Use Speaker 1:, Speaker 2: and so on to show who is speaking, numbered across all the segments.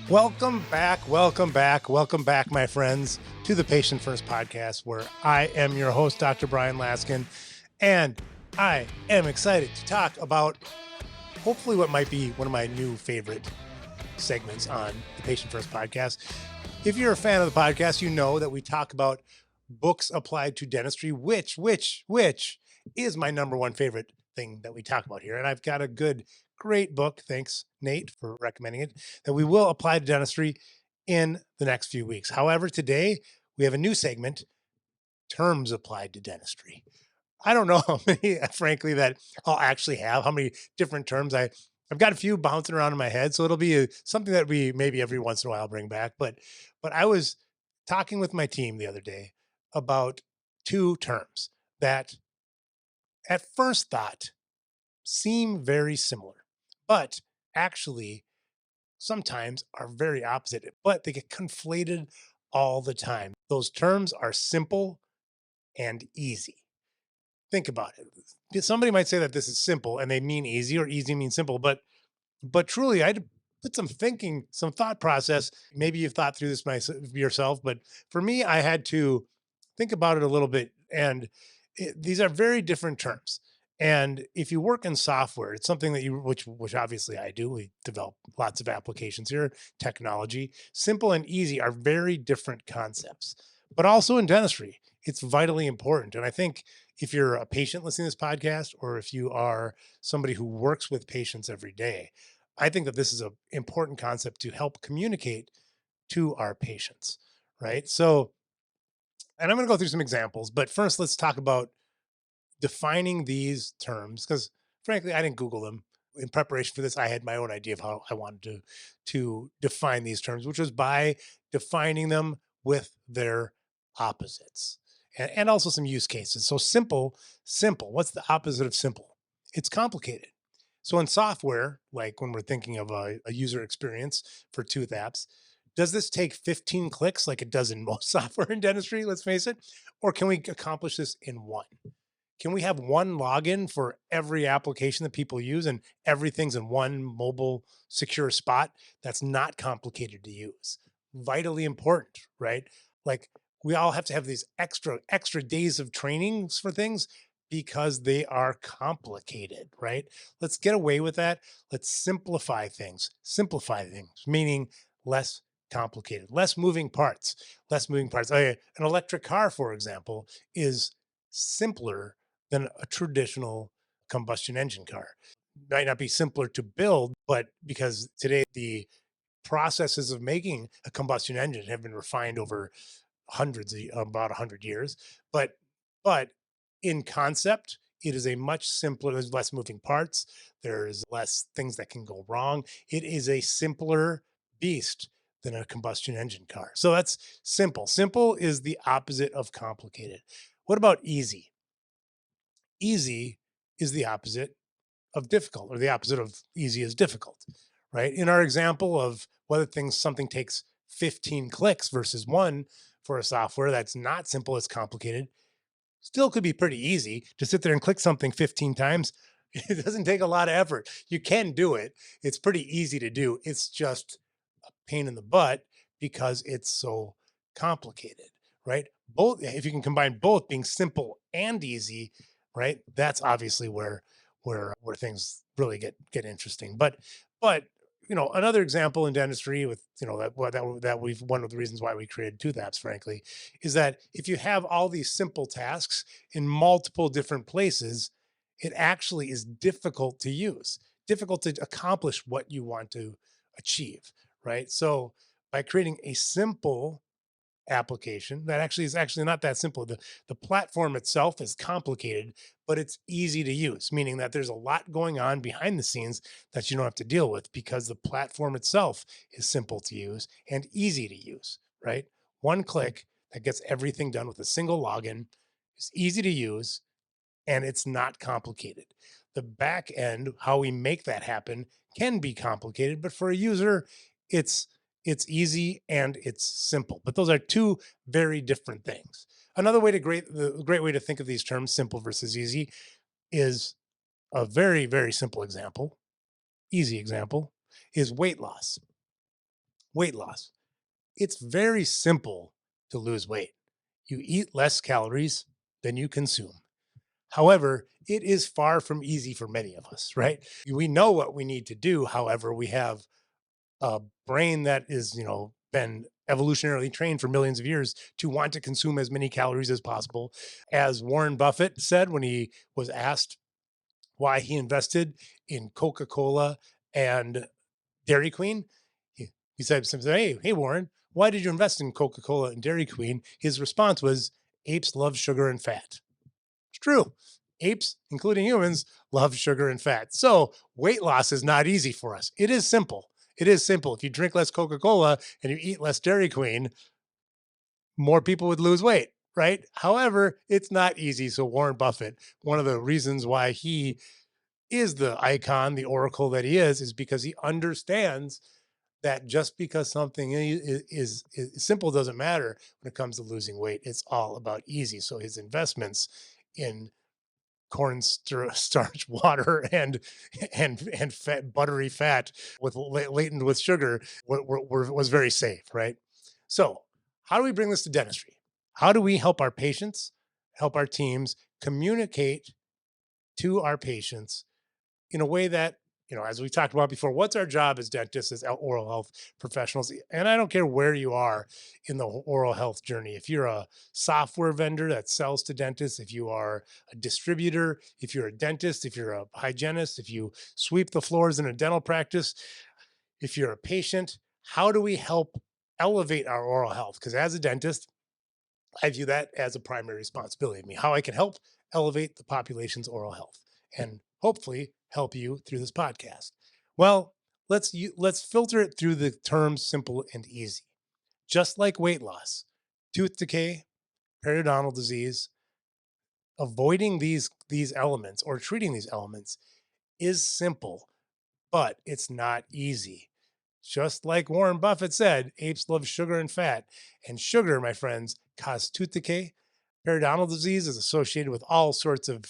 Speaker 1: Welcome back, my friends, to the Patient First podcast, where I am your host, Dr. Bryan Laskin, and I am excited to talk about hopefully what might be one of my new favorite segments on the Patient First podcast. If you're a fan of the podcast, you know that we talk about books applied to dentistry, which is my number one favorite thing that we talk about here. And I've got a great book. Thanks, Nate, for recommending it, that we will apply to dentistry in the next few weeks. However, today we have a new segment, terms applied to dentistry. I don't know how many, frankly, that I'll actually have, how many different terms I've got a few bouncing around in my head. So it'll be something that we maybe every once in a while bring back. But I was talking with my team the other day about two terms that at first thought seem very similar, but actually sometimes are very opposite, but they get conflated all the time. Those terms are simple and easy. Think about it. Somebody might say that this is simple and they mean easy, or easy means simple, but truly, I had to put some thinking, some thought process. Maybe you've thought through this yourself, but for me, I had to think about it a little bit. And these are very different terms. And if you work in software, it's something that which obviously I do. We develop lots of applications here, technology. Simple and easy are very different concepts, but also in dentistry, it's vitally important. And I think if you're a patient listening to this podcast, or if you are somebody who works with patients every day, I think that this is an important concept to help communicate to our patients, right? So, and I'm going to go through some examples, but first let's talk about defining these terms, because frankly, I didn't Google them. In preparation for this, I had my own idea of how I wanted to define these terms, which was by defining them with their opposites, and also some use cases. So simple. What's the opposite of simple? It's complicated. So in software, like when we're thinking of a user experience for tooth apps, does this take 15 clicks like it does in most software in dentistry? Let's face it. Or can we accomplish this in one? Can we have one login for every application that people use, and everything's in one mobile secure spot that's not complicated to use? Vitally important, right? Like, we all have to have these extra days of trainings for things because they are complicated, right? Let's get away with that. Let's simplify things. Simplify things, meaning less complicated, less moving parts. An electric car, for example, is simpler than a traditional combustion engine car. Might not be simpler to build, but because today the processes of making a combustion engine have been refined over about 100 years, but in concept, it is a much simpler. There's less moving parts, there's less things that can go wrong. It is a simpler beast than a combustion engine car. So that's simple is the opposite of complicated. What about easy? Easy is the opposite of difficult, or the opposite of easy is difficult, right? In our example of whether something takes 15 clicks versus one for a software that's not simple, it's complicated, still could be pretty easy to sit there and click something 15 times. It doesn't take a lot of effort. You can do it. It's pretty easy to do. It's just a pain in the butt because it's so complicated, right? Both, if you can combine both being simple and easy, right? That's obviously where things really get interesting. But another example in dentistry with that we've one of the reasons why we created tooth apps, frankly, is that if you have all these simple tasks in multiple different places, it actually is difficult to use, difficult to accomplish what you want to achieve, right? So by creating a simple application that actually is actually not that simple. The platform itself is complicated, but it's easy to use, meaning that there's a lot going on behind the scenes that you don't have to deal with because the platform itself is simple to use and easy to use, right? One click that gets everything done with a single login is easy to use and it's not complicated. The back end, how we make that happen, can be complicated, but for a user, it's it's easy and it's simple. But those are two very different things. Another way to the great way to think of these terms, simple versus easy, is a very simple example, easy example, is weight loss. Weight loss. It's very simple to lose weight. You eat less calories than you consume. However, it is far from easy for many of us, right? We know what we need to do. However, we have a brain that is, been evolutionarily trained for millions of years to want to consume as many calories as possible. As Warren Buffett said when he was asked why he invested in Coca Cola and Dairy Queen, he said, hey, Warren, why did you invest in Coca Cola and Dairy Queen? His response was, apes love sugar and fat. It's true. Apes, including humans, love sugar and fat. So weight loss is not easy for us. It is simple. It is simple. If you drink less Coca Cola and you eat less Dairy Queen, more people would lose weight, right? However, it's not easy. So Warren Buffett, one of the reasons why he is the icon, the oracle that he is because he understands that just because something is simple doesn't matter when it comes to losing weight. It's all about easy. So his investments in starch water and fat, buttery fat with latent with sugar was very safe, right? So how do we bring this to dentistry? How do we help our patients, help our teams communicate to our patients in a way that, as we talked about before, what's our job as dentists, as oral health professionals? And I don't care where you are in the oral health journey. If you're a software vendor that sells to dentists, if you are a distributor, if you're a dentist, if you're a hygienist, if you sweep the floors in a dental practice, if you're a patient, how do we help elevate our oral health? Because as a dentist, I view that as a primary responsibility of me, how I can help elevate the population's oral health and hopefully help you through this podcast. Well, let's filter it through the terms simple and easy. Just like weight loss, tooth decay, periodontal disease, avoiding these elements or treating these elements is simple, but it's not easy. Just like Warren Buffett said, apes love sugar and fat. And sugar, my friends, causes tooth decay. Periodontal disease is associated with all sorts of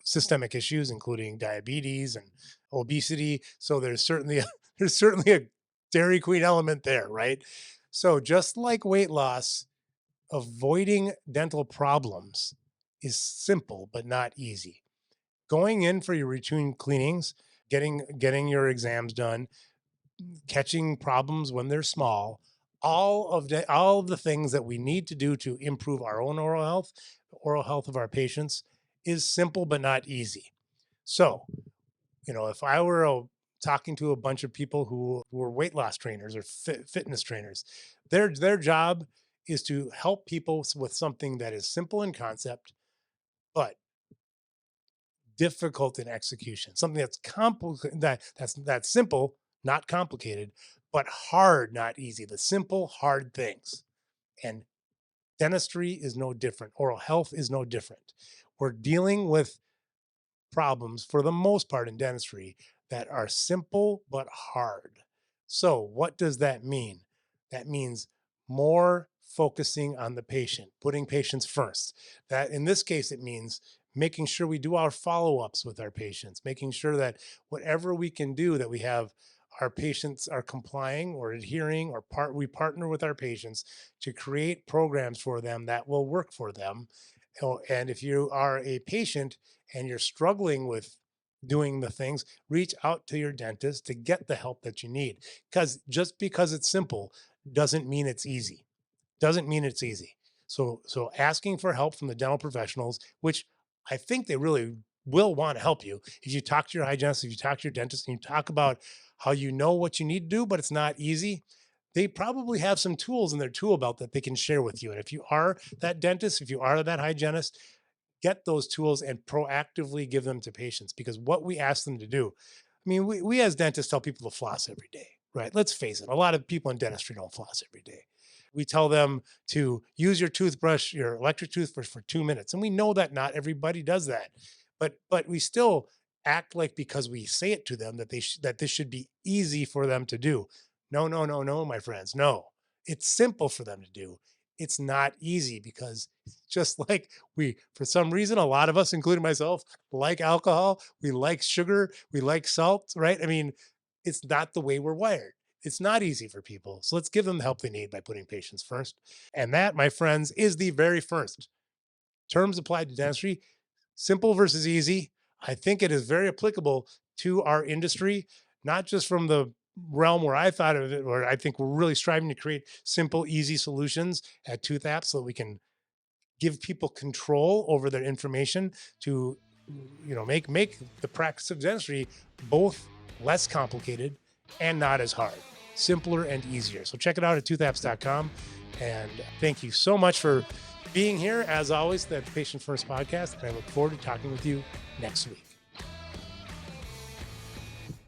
Speaker 1: systemic issues, including diabetes and obesity. So there's certainly a Dairy Queen element there, right? So just like weight loss, avoiding dental problems is simple but not easy. Going in for your routine cleanings, getting your exams done, catching problems when they're small, all of the things that we need to do to improve our own oral health of our patients is simple but not easy. So, if I were talking to a bunch of people who were weight loss trainers or fitness trainers, their job is to help people with something that is simple in concept but difficult in execution. Something that's complicated, that's simple, not complicated, but hard, not easy. The simple, hard things. And dentistry is no different. Oral health is no different. We're dealing with problems for the most part in dentistry that are simple but hard. So, what does that mean? That means more focusing on the patient, putting patients first. That in this case, it means making sure we do our follow ups with our patients, making sure that whatever we can do, that we have our patients are complying or adhering or we partner with our patients to create programs for them that will work for them. And if you are a patient and you're struggling with doing the things, reach out to your dentist to get the help that you need. Because just because it's simple doesn't mean it's easy. Doesn't mean it's easy. So asking for help from the dental professionals, which I think they really will want to help you. If you talk to your hygienist, if you talk to your dentist, and you talk about how you know what you need to do, but it's not easy, they probably have some tools in their tool belt that they can share with you. And if you are that dentist, if you are that hygienist, get those tools and proactively give them to patients, because what we ask them to do, I mean, we as dentists tell people to floss every day, right? Let's face it, a lot of people in dentistry don't floss every day. We tell them to use your toothbrush, your electric toothbrush, for 2 minutes. And we know that not everybody does that. But we still act like, because we say it to them, that that this should be easy for them to do. No, no, no, no, my friends. No. It's simple for them to do. It's not easy, because just like for some reason, a lot of us, including myself, like alcohol, we like sugar, we like salt, right? I mean, it's not the way we're wired. it's not easy for people. So let's give them the help they need by putting patients first. And that, my friends, is the very first terms applied to dentistry. Simple versus easy. I think it is very applicable to our industry, not just from the realm where I thought of it, where I think we're really striving to create simple, easy solutions at Tooth App so that we can give people control over their information to, make the practice of dentistry both less complicated and not as hard, simpler and easier. So check it out at toothapps.com. And thank you so much for being here, as always, the Patient First podcast. And I look forward to talking with you next week.